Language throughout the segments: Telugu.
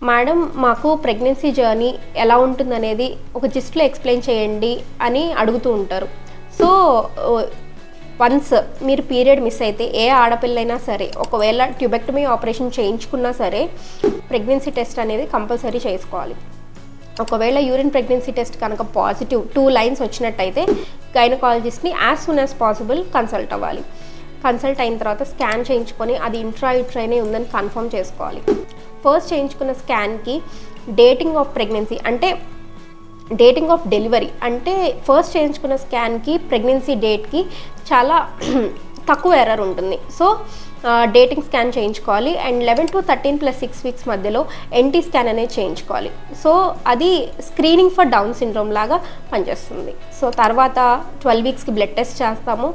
మేడం మాకు ప్రెగ్నెన్సీ జర్నీ ఎలా ఉంటుందనేది ఒక జిస్ట్లో ఎక్స్ప్లెయిన్ చేయండి అని అడుగుతూ ఉంటారు. సో వన్స్ మీరు పీరియడ్ మిస్ అయితే ఏ ఆడపిల్లైనా సరే ఒకవేళ ట్యూబెక్టమీ ఆపరేషన్ చేయించుకున్నా సరే ప్రెగ్నెన్సీ టెస్ట్ అనేది కంపల్సరీ చేసుకోవాలి. ఒకవేళ యూరిన్ ప్రెగ్నెన్సీ టెస్ట్ కనుక పాజిటివ్ 2 లైన్స్ వచ్చినట్టయితే గైనకాలజిస్ట్ని as soon as possible consult అవ్వాలి. కన్సల్ట్ అయిన తర్వాత స్కాన్ చేయించుకొని అది ఇంట్రాయూట్రైనే ఉందని కన్ఫర్మ్ చేసుకోవాలి. ఫస్ట్ చేయించుకున్న స్కాన్కి డేటింగ్ ఆఫ్ ప్రెగ్నెన్సీ అంటే డేటింగ్ ఆఫ్ డెలివరీ అంటే ఫస్ట్ చేయించుకున్న స్కాన్కి ప్రెగ్నెన్సీ డేట్కి చాలా తక్కువ ఎర్రర్ ఉంటుంది. సో డేటింగ్ స్కాన్ చేయించుకోవాలి. అండ్ 11 to 13 + 6 weeks మధ్యలో ఎన్టీ స్కాన్ అనేది చేయించుకోవాలి. సో అది స్క్రీనింగ్ ఫర్ డౌన్ సిండ్రోమ్ లాగా పనిచేస్తుంది. సో తర్వాత 12 weeksకి బ్లడ్ టెస్ట్ చేస్తాము.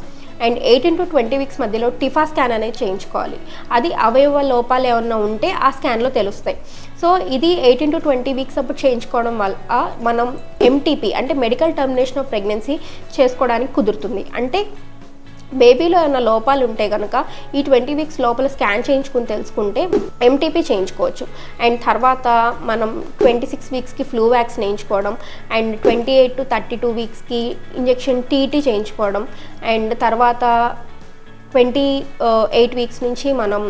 అండ్ 18 to 20 weeks మధ్యలో టిఫా స్కాన్ అనేది చేయించుకోవాలి. అది అవయవ లోపాలు ఏమన్నా ఉంటే ఆ స్కాన్లో తెలుస్తాయి. సో ఇది 18 to 20 weeks అప్పుడు చేయించుకోవడం వల్ల మనం ఎంటీపీ అంటే మెడికల్ టర్మినేషన్ ఆఫ్ ప్రెగ్నెన్సీ చేసుకోవడానికి కుదురుతుంది. అంటే బేబీలో ఏమైనా లోపాలు ఉంటే కనుక ఈ 20 weeks లోపల స్కాన్ చేయించుకుని తెలుసుకుంటే ఎంటీపీ చేయించుకోవచ్చు. అండ్ తర్వాత మనం 26 weeksకి ఫ్లూ వ్యాక్సిన్ వేయించుకోవడం, అండ్ 28 to 32 weeksకి ఇంజెక్షన్ టీటీ చేయించుకోవడం, అండ్ తర్వాత 28 weeks నుంచి మనం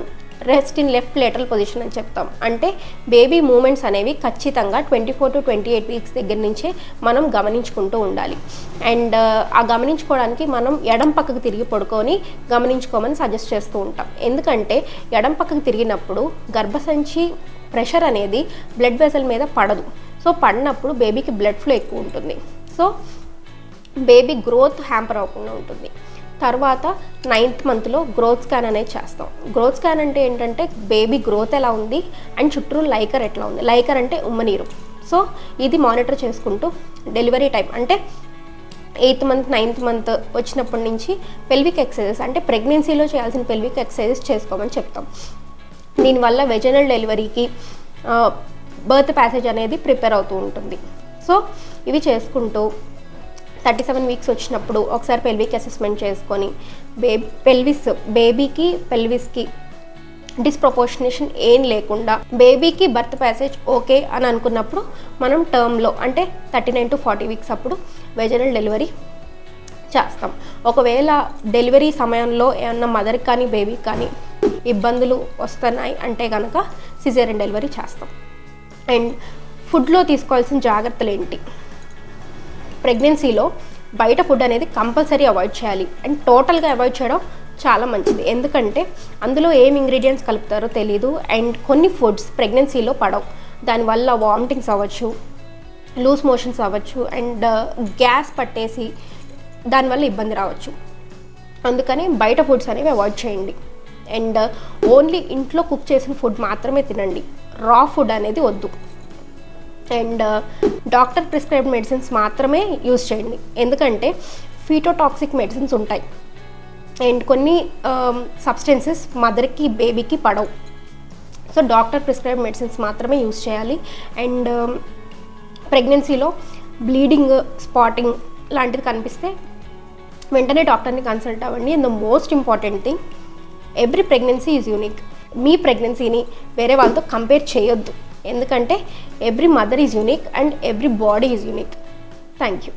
rest in left lateral position అని చెప్తాం. అంటే బేబీ మూమెంట్స్ అనేవి ఖచ్చితంగా 24 to 28 weeks దగ్గర నుంచే మనం గమనించుకుంటూ ఉండాలి. అండ్ ఆ గమనించుకోవడానికి మనం ఎడం పక్కకు తిరిగి పడుకొని గమనించుకోమని సజెస్ట్ చేస్తూ ఉంటాం. ఎందుకంటే ఎడం పక్కకు తిరిగినప్పుడు గర్భసంచి ప్రెషర్ అనేది బ్లడ్ వెసల్ మీద పడదు. సో పడినప్పుడు బేబీకి బ్లడ్ ఫ్లో ఎక్కువ ఉంటుంది. సో బేబీ గ్రోత్ హ్యాంపర్ అవ్వకుండా ఉంటుంది. తర్వాత 9th monthలో గ్రోత్ స్కాన్ అనేది చేస్తాం. గ్రోత్ స్కాన్ అంటే ఏంటంటే బేబీ గ్రోత్ ఎలా ఉంది అండ్ చుట్టూ లైకర్ ఎట్లా ఉంది. లైకర్ అంటే ఉమ్మనీరు. సో ఇది మానిటర్ చేసుకుంటూ డెలివరీ టైం అంటే 8th month 9th month వచ్చినప్పటి నుంచి పెల్విక్ ఎక్సర్సైజెస్ అంటే ప్రెగ్నెన్సీలో చేయాల్సిన పెల్విక్ ఎక్సర్సైజెస్ చేసుకోమని చెప్తాం. దీనివల్ల వెజనల్ డెలివరీకి బర్త్ ప్యాసేజ్ అనేది ప్రిపేర్ అవుతూ ఉంటుంది. సో ఇవి చేసుకుంటూ 37 weeks వచ్చినప్పుడు ఒకసారి పెల్విక్ అసెస్మెంట్ చేసుకొని బేబీకి పెల్విస్కి డిస్ప్రపోర్షనేషన్ ఏం లేకుండా బేబీకి బర్త్ ప్యాసేజ్ ఓకే అని అనుకున్నప్పుడు మనం టర్మ్లో అంటే 39 to 40 weeks అప్పుడు వెజనల్ డెలివరీ చేస్తాం. ఒకవేళ డెలివరీ సమయంలో ఏమన్నా మదర్కి కానీ బేబీకి కానీ ఇబ్బందులు వస్తున్నాయి అంటే కనుక సిజేరియన్ డెలివరీ చేస్తాం. అండ్ ఫుడ్లో తీసుకోవాల్సిన జాగ్రత్తలు ఏంటి? ప్రెగ్నెన్సీలో బయట ఫుడ్ అనేది కంపల్సరీ అవాయిడ్ చేయాలి. అండ్ టోటల్గా అవాయిడ్ చేయడం చాలా మంచిది. ఎందుకంటే అందులో ఏం ఇంగ్రీడియంట్స్ కలుపుతారో తెలీదు. అండ్ కొన్ని ఫుడ్స్ ప్రెగ్నెన్సీలో పడవు. దానివల్ల వామిటింగ్స్ అవ్వచ్చు, లూజ్ మోషన్స్ అవ్వచ్చు, అండ్ గ్యాస్ పట్టేసి దానివల్ల ఇబ్బంది రావచ్చు. అందుకని బయట ఫుడ్స్ అనేవి అవాయిడ్ చేయండి. అండ్ ఓన్లీ ఇంట్లో కుక్ చేసిన ఫుడ్ మాత్రమే తినండి. రా ఫుడ్ అనేది వద్దు. అండ్ డాక్టర్ ప్రిస్క్రైబ్డ్ మెడిసిన్స్ మాత్రమే యూజ్ చేయండి. ఎందుకంటే ఫీటోటాక్సిక్ మెడిసిన్స్ ఉంటాయి అండ్ కొన్ని సబ్స్టెన్సెస్ మదర్కి బేబీకి పడవు. సో డాక్టర్ ప్రిస్క్రైబ్డ్ మెడిసిన్స్ మాత్రమే యూజ్ చేయాలి. అండ్ ప్రెగ్నెన్సీలో బ్లీడింగ్, స్పాటింగ్ లాంటిది కనిపిస్తే వెంటనే డాక్టర్ని కన్సల్ట్ అవ్వండి. And the most important thing, every pregnancy is unique. మీ ప్రెగ్నెన్సీని వేరే వాళ్ళతో కంపేర్ చేయొద్దు. ఎందుకంటే every mother is unique and every body is unique. Thank you.